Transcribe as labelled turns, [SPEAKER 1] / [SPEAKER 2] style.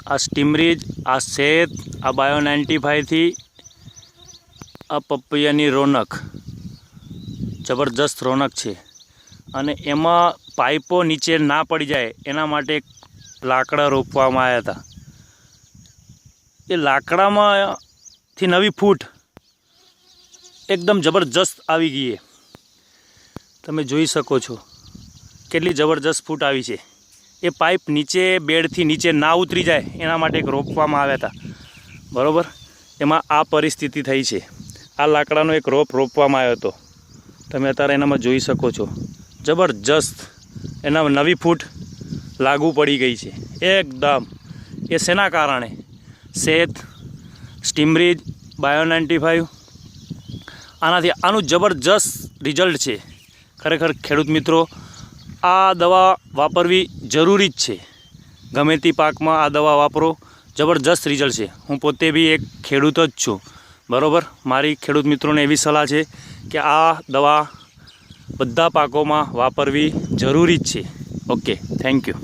[SPEAKER 1] આ સ્ટીમરીજ, આ શેત, આ બાયો 95થી આ પપૈયાની રોનક જબરજસ્ત રોનક છે। અને એમાં પાઇપો નીચે ના પડી જાય એના માટે લાકડા રોપવામાં આવ્યા હતા। એ લાકડામાંથી નવી ફૂટ એકદમ જબરજસ્ત આવી ગઈ છે। તમે જોઈ શકો છો કેટલી જબરજસ્ત ફૂટ આવી છે। એ પાઇપ નીચે બેડથી નીચે ના ઉતરી જાય એના માટે એક રોપવામાં આવ્યા હતા, બરાબર। એમાં આ પરિસ્થિતિ થઈ છે। આ લાકડાનો એક રોપવામાં આવ્યો હતો, તમે અત્યારે એનામાં જોઈ શકો છો જબરજસ્ત એના નવી ફૂટ લાગુ પડી ગઈ છે એકદમ। એ શેના કારણે? શેત, સ્ટીમરીજ, બાયો 95 આનું જબરજસ્ત રિઝલ્ટ છે। ખરેખર ખેડૂત મિત્રો આ દવા વાપરવી જરૂરી જ છે। ગમે તે પાકમાં આ દવા વાપરો, જબરજસ્ત રિઝલ્ટ છે। હું પોતે બી એક ખેડૂત જ છું, બરાબર। મારી ખેડૂત મિત્રોને એવી સલાહ છે કે આ દવા બધા પાકોમાં વાપરવી જરૂરી જ છે। Okay, thank you.